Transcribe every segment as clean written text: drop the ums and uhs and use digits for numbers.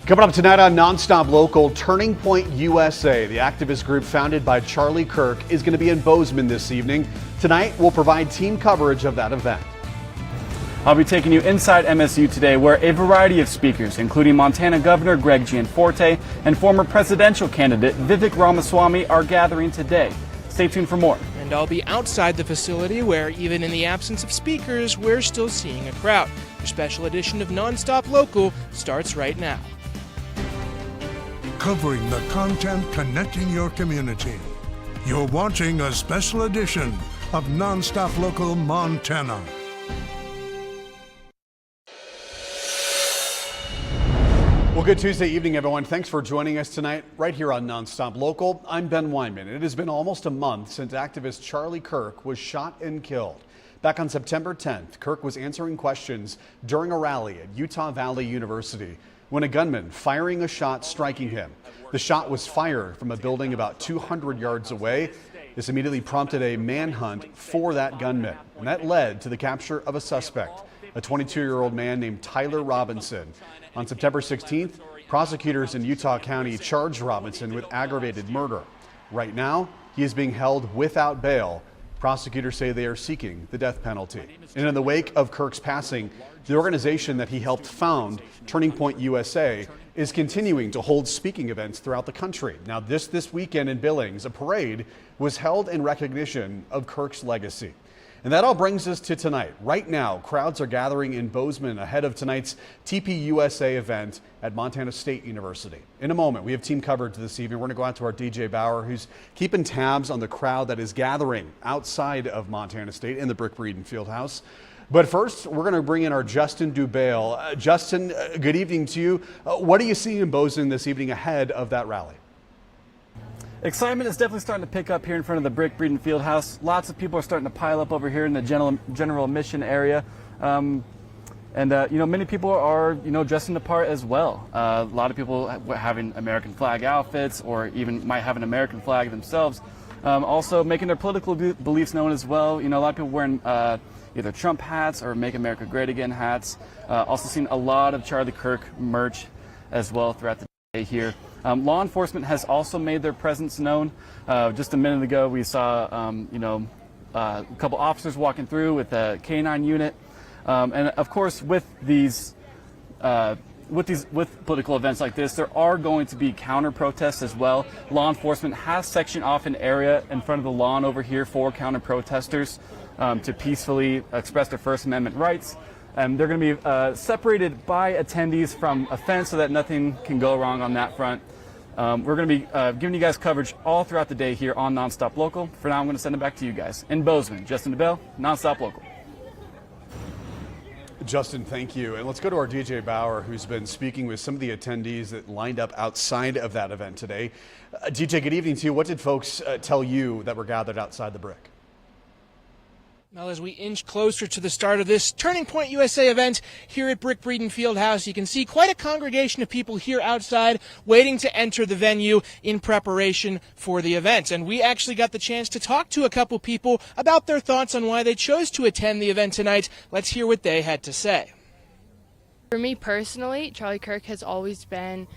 Coming up tonight on NonStop Local, Turning Point USA, the activist group founded by Charlie Kirk, is going to be in Bozeman this evening. Tonight, we'll provide team coverage of that event. I'll be taking you inside MSU today, where a variety of speakers, including Montana Governor Greg Gianforte and former presidential candidate Vivek Ramaswamy, are gathering today. Stay tuned for more. And I'll be outside the facility where, even in the absence of speakers, we're still seeing a crowd. Your special edition of NonStop Local starts right now. Covering the content connecting your community. You're watching a special edition of NonStop Local Montana. Well, good Tuesday evening, everyone. Thanks for joining us tonight right here on NonStop Local. I'm Ben Weinman. It has been almost a month since activist Charlie Kirk was shot and killed. Back on September 10th, Kirk was answering questions during a rally at Utah Valley University when a gunman firing a shot striking him. The shot was fired from a building about 200 yards away. This immediately prompted a manhunt for that gunman, and that led to the capture of a suspect, a 22-year-old man named Tyler Robinson. On September 16th, prosecutors in Utah County charged Robinson with aggravated murder. Right now, he is being held without bail. Prosecutors say they are seeking the death penalty. And in the wake of Kirk's passing, the organization that he helped found, Turning Point USA, is continuing to hold speaking events throughout the country. Now, this weekend in Billings, a parade was held in recognition of Kirk's legacy. And that all brings us to tonight. Right now, crowds are gathering in Bozeman ahead of tonight's TPUSA event at Montana State University. In a moment, we have team coverage this evening. We're going to go out to our DJ Bauer, who's keeping tabs on the crowd that is gathering outside of Montana State in the Brick Breeden Fieldhouse. But first, we're going to bring in our Justin Dubale. Justin, good evening to you. What are you seeing in Bozeman this evening ahead of that rally? Excitement is definitely starting to pick up here in front of the Brick Breeden Fieldhouse. Lots of people are starting to pile up over here in the general admission area. Many people are, dressing the part as well. A lot of people having American flag outfits or even might have an American flag themselves. Also making their political beliefs known as well. A lot of people wearing either Trump hats or Make America Great Again hats. Also seen a lot of Charlie Kirk merch as well throughout the day here. Law enforcement has also made their presence known. Just a minute ago, we saw, a couple officers walking through with a K-9 unit. And of course, with political events like this, there are going to be counter protests as well. Law enforcement has sectioned off an area in front of the lawn over here for counter protesters to peacefully express their First Amendment rights. They're going to be separated by attendees from a fence so that nothing can go wrong on that front. We're going to be giving you guys coverage all throughout the day here on NonStop Local. For now, I'm going to send it back to you guys. In Bozeman, Justin DeBell, NonStop Local. Justin, thank you. And let's go to our DJ Bauer, who's been speaking with some of the attendees that lined up outside of that event today. DJ, good evening to you. What did folks tell you that were gathered outside the Brick? Well, as we inch closer to the start of this Turning Point USA event here at Brick Breeden Fieldhouse, you can see quite a congregation of people here outside waiting to enter the venue in preparation for the event. And we actually got the chance to talk to a couple people about their thoughts on why they chose to attend the event tonight. Let's hear what they had to say. For me personally, Charlie Kirk has always been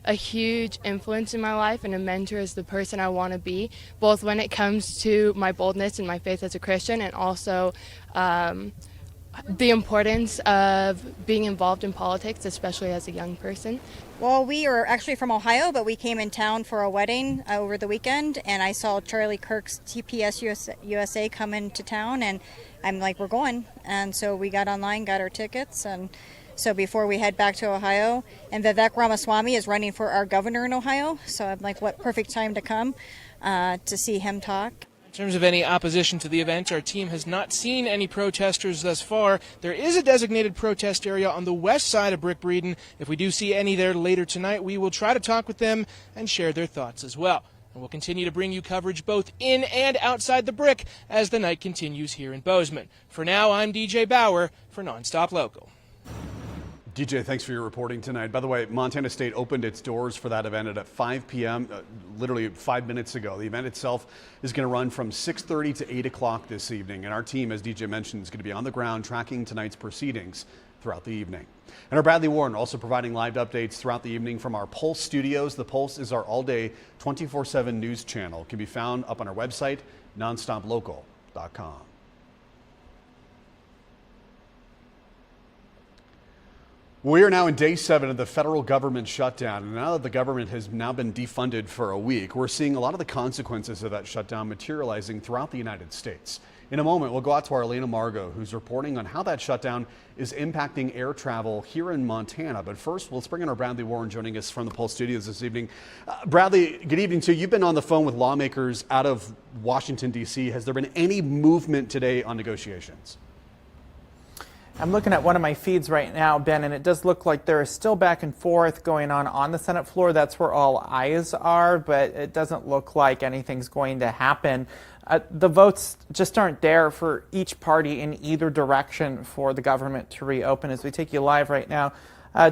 a huge influence in my life and a mentor as the person I want to be, both when it comes to my boldness and my faith as a Christian, and also the importance of being involved in politics, especially as a young person. Well, we are actually from Ohio, but we came in town for a wedding over the weekend, and I saw Charlie Kirk's TPS USA come into town, and I'm like, we're going. And so we got online, got our tickets, and so before we head back to Ohio, and Vivek Ramaswamy is running for our governor in Ohio, so I'm like, what perfect time to come to see him talk. In terms of any opposition to the event, our team has not seen any protesters thus far. There is a designated protest area on the west side of Brick Breeden. If we do see any there later tonight, we will try to talk with them and share their thoughts as well. And we'll continue to bring you coverage both in and outside the Brick as the night continues here in Bozeman. For now, I'm DJ Bauer for NonStop Local. DJ, thanks for your reporting tonight. By the way, Montana State opened its doors for that event at 5 p.m., literally 5 minutes ago. The event itself is going to run from 6:30 to 8 o'clock this evening. And our team, as DJ mentioned, is going to be on the ground tracking tonight's proceedings throughout the evening. And our Bradley Warren also providing live updates throughout the evening from our Pulse studios. The Pulse is our all-day 24/7 news channel. It can be found up on our website, nonstoplocal.com. We are now in day 7 of the federal government shutdown, and now that the government has now been defunded for a week, we're seeing a lot of the consequences of that shutdown materializing throughout the United States. In a moment, we'll go out to our Elena Margot, who's reporting on how that shutdown is impacting air travel here in Montana. But first, let's bring in our Bradley Warren joining us from the Pulse Studios this evening. Bradley, good evening to you. You've been on the phone with lawmakers out of Washington, D.C. Has there been any movement today on negotiations? I'm looking at one of my feeds right now, Ben, and it does look like there is still back and forth going on the Senate floor. That's where all eyes are, but it doesn't look like anything's going to happen. The votes just aren't there for each party in either direction for the government to reopen. As we take you live right now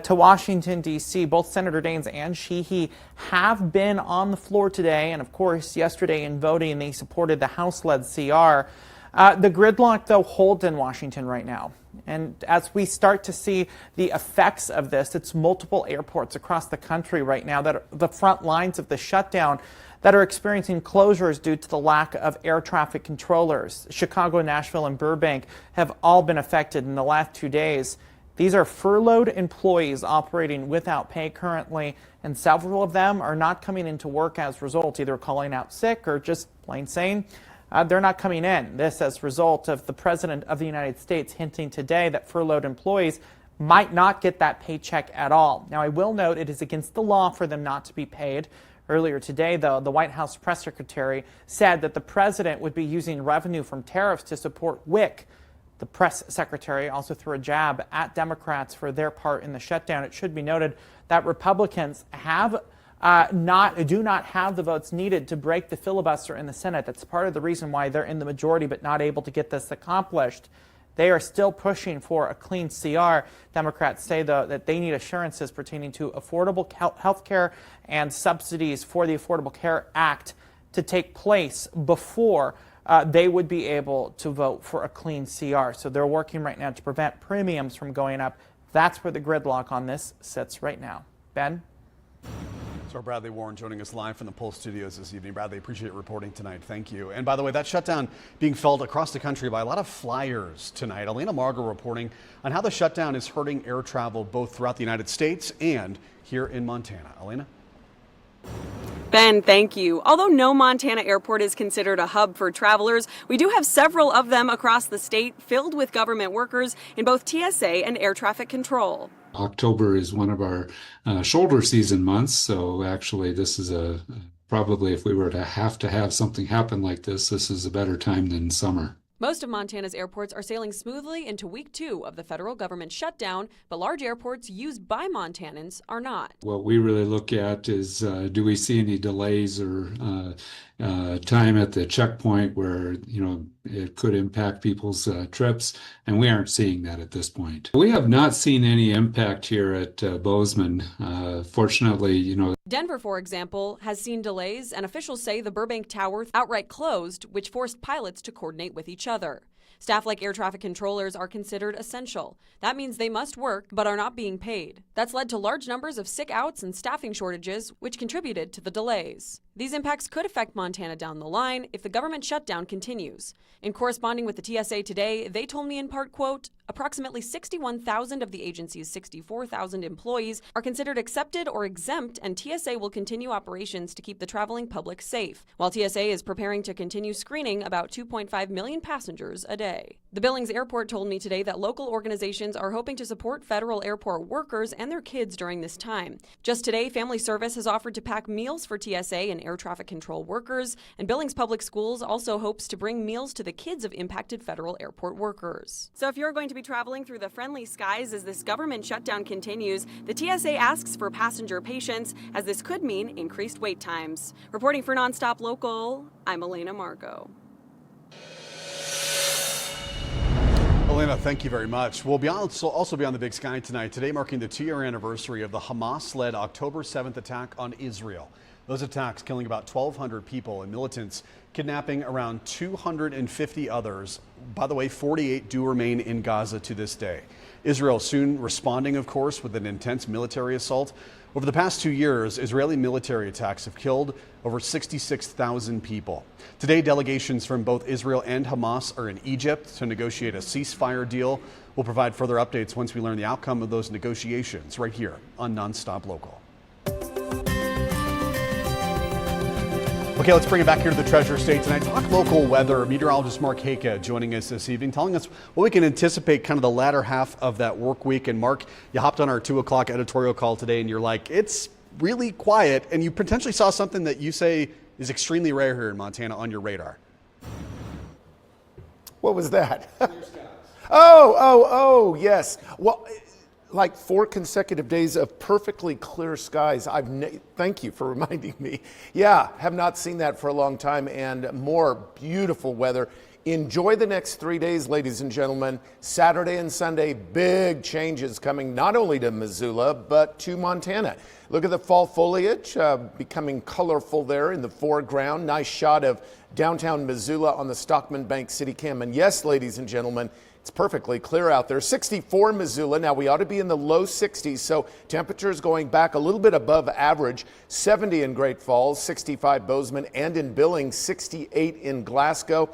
to Washington, D.C., both Senator Daines and Sheehy have been on the floor today, and of course yesterday in voting they supported the House-led CR. The gridlock, though, holds in Washington right now. And as we start to see the effects of this, it's multiple airports across the country right now that are the front lines of the shutdown that are experiencing closures due to the lack of air traffic controllers. Chicago, Nashville, and Burbank have all been affected in the last 2 days. These are furloughed employees operating without pay currently, and several of them are not coming into work as a result, either calling out sick or just plain saying they're not coming in. This as a result of the President of the United States hinting today that furloughed employees might not get that paycheck at all. Now, I will note it is against the law for them not to be paid. Earlier today, though, the White House press secretary said that the president would be using revenue from tariffs to support WIC. The press secretary also threw a jab at Democrats for their part in the shutdown. It should be noted that Republicans do not have the votes needed to break the filibuster in the Senate. That's part of the reason why they're in the majority but not able to get this accomplished. They are still pushing for a clean CR. Democrats say, though, that they need assurances pertaining to affordable health care and subsidies for the Affordable Care Act to take place before they would be able to vote for a clean CR. So they're working right now to prevent premiums from going up. That's where the gridlock on this sits right now. Ben? So Bradley Warren joining us live from the Pulse Studios this evening. Bradley, appreciate reporting tonight. Thank you. And by the way, that shutdown being felt across the country by a lot of flyers tonight. Elena Margot reporting on how the shutdown is hurting air travel both throughout the United States and here in Montana. Elena? Ben, thank you. Although no Montana airport is considered a hub for travelers, we do have several of them across the state filled with government workers in both TSA and air traffic control. October is one of our shoulder season months, so actually this is probably if we were to have something happen like this is a better time than summer. Most of Montana's airports are sailing smoothly into week 2 of the federal government shutdown, but large airports used by Montanans are not. What we really look at is do we see any delays or time at the checkpoint where, it could impact people's trips, and we aren't seeing that at this point. We have not seen any impact here at Bozeman. Fortunately, Denver, for example, has seen delays, and officials say the Burbank Tower outright closed, which forced pilots to coordinate with each other. Staff like air traffic controllers are considered essential. That means they must work, but are not being paid. That's led to large numbers of sick outs and staffing shortages, which contributed to the delays. These impacts could affect Montana down the line if the government shutdown continues. In corresponding with the TSA today, they told me in part, quote, approximately 61,000 of the agency's 64,000 employees are considered accepted or exempt, and TSA will continue operations to keep the traveling public safe, while TSA is preparing to continue screening about 2.5 million passengers a day. The Billings airport told me today that local organizations are hoping to support federal airport workers and their kids during this time. Just today, Family Service has offered to pack meals for TSA and air traffic control workers, and Billings Public Schools also hopes to bring meals to the kids of impacted federal airport workers. So if you're going to be traveling through the friendly skies as this government shutdown continues, the TSA asks for passenger patience, as this could mean increased wait times. Reporting for NonStop Local, I'm Elena Margot. Elena, thank you very much. We'll also be on the big sky tonight, today marking the 2-year anniversary of the Hamas-led October 7th attack on Israel. Those attacks killing about 1,200 people and militants kidnapping around 250 others. By the way, 48 do remain in Gaza to this day. Israel soon responding, of course, with an intense military assault. Over the past 2 years, Israeli military attacks have killed over 66,000 people. Today, delegations from both Israel and Hamas are in Egypt to negotiate a ceasefire deal. We'll provide further updates once we learn the outcome of those negotiations right here on NonStop Local. Okay, let's bring it back here to the Treasure State tonight. Talk local weather. Meteorologist Mark Haka joining us this evening, telling us what we can anticipate kind of the latter half of that work week. And Mark, you hopped on our 2 o'clock editorial call today and you're like, it's really quiet. And you potentially saw something that you say is extremely rare here in Montana on your radar. What was that? Oh, yes. Well, like 4 consecutive days of perfectly clear skies. Thank you for reminding me. Yeah, have not seen that for a long time, and more beautiful weather. Enjoy the next 3 days, ladies and gentlemen. Saturday and Sunday, big changes coming not only to Missoula, but to Montana. Look at the fall foliage becoming colorful there in the foreground. Nice shot of downtown Missoula on the Stockman Bank City Cam. And yes, ladies and gentlemen, it's perfectly clear out there. 64 Missoula. Now we ought to be in the low 60s, so temperatures going back a little bit above average. 70 in Great Falls, 65 Bozeman, and in Billings, 68 in Glasgow.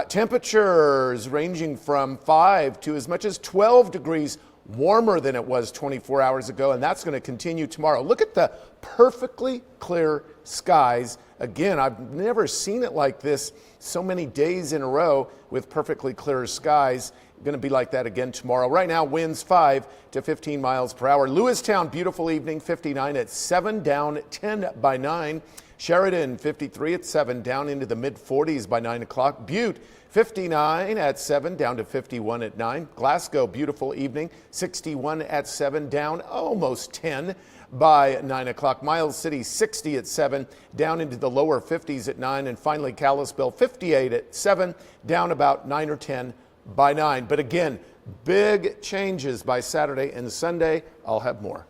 Temperatures ranging from 5 to as much as 12 degrees warmer than it was 24 hours ago, and that's going to continue tomorrow. Look at the perfectly clear skies. Again, I've never seen it like this so many days in a row with perfectly clear skies. Going to be like that again tomorrow. Right now, winds 5 to 15 miles per hour. Lewistown, beautiful evening, 59 at 7, down 10 by 9. Sheridan, 53 at 7, down into the mid-40s by 9 o'clock. Butte, 59 at 7, down to 51 at 9. Glasgow, beautiful evening, 61 at 7, down almost 10 by 9 o'clock. Miles City, 60 at 7, down into the lower 50s at 9. And finally, Kalispell, 58 at 7, down about 9 or 10 by 9. But again, big changes by Saturday and Sunday. I'll have more.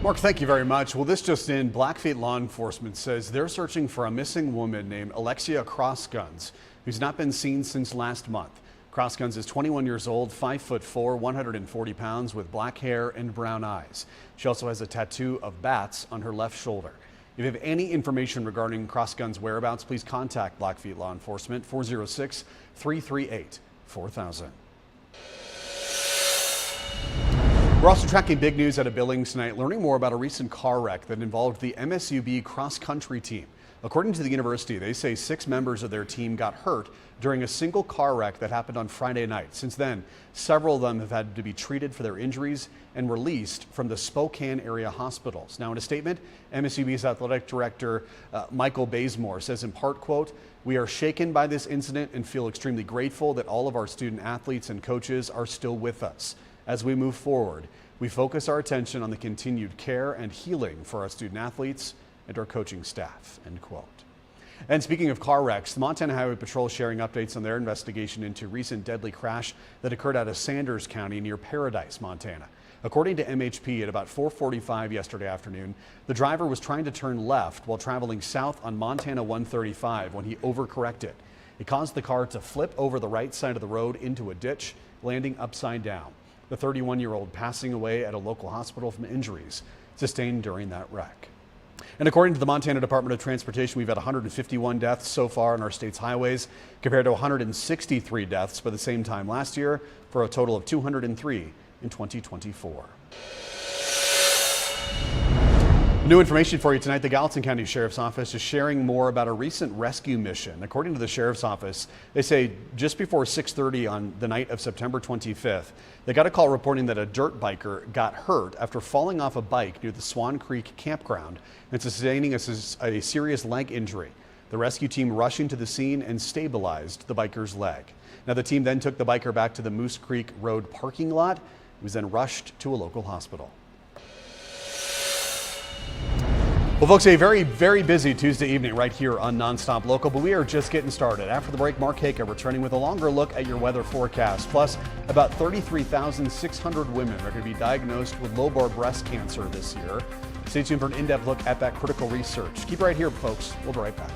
Mark, thank you very much. Well, this just in, Blackfeet law enforcement says they're searching for a missing woman named Alexia Crossguns, who's not been seen since last month. Crossguns is 21 years old, 5'4", 140 pounds, with black hair and brown eyes. She also has a tattoo of bats on her left shoulder. If you have any information regarding Crossguns' whereabouts, please contact Blackfeet law enforcement, 406-338-4000. We're also tracking big news out of Billings tonight, learning more about a recent car wreck that involved the MSUB cross-country team. According to the university, they say 6 members of their team got hurt during a single car wreck that happened on Friday night. Since then, several of them have had to be treated for their injuries and released from the Spokane area hospitals. Now, in a statement, MSUB's athletic director, Michael Bazemore, says in part, quote, "We are shaken by this incident and feel extremely grateful that all of our student athletes and coaches are still with us. As we move forward, we focus our attention on the continued care and healing for our student athletes and our coaching staff," end quote. And speaking of car wrecks, the Montana Highway Patrol is sharing updates on their investigation into a recent deadly crash that occurred out of Sanders County near Paradise, Montana. According to MHP, at about 4:45 yesterday afternoon, the driver was trying to turn left while traveling south on Montana 135 when he overcorrected. It caused the car to flip over the right side of the road into a ditch, landing upside down. The 31-year-old passing away at a local hospital from injuries sustained during that wreck. And according to the Montana Department of Transportation, we've had 151 deaths so far on our state's highways, compared to 163 deaths by the same time last year, for a total of 203 in 2024. New information for you tonight. The Gallatin County Sheriff's Office is sharing more about a recent rescue mission. According to the Sheriff's Office, they say just before 6:30 on the night of September 25th, they got a call reporting that a dirt biker got hurt after falling off a bike near the Swan Creek campground and sustaining a serious leg injury. The rescue team rushing to the scene and stabilized the biker's leg. Now, the team then took the biker back to the Moose Creek Road parking lot. He was then rushed to a local hospital. Well, folks, a very, very busy Tuesday evening right here on NonStop Local, but we are just getting started. After the break, Mark Haka returning with a longer look at your weather forecast. Plus, about 33,600 women are going to be diagnosed with lobar breast cancer this year. Stay tuned for an in-depth look at that critical research. Keep right here, folks. We'll be right back.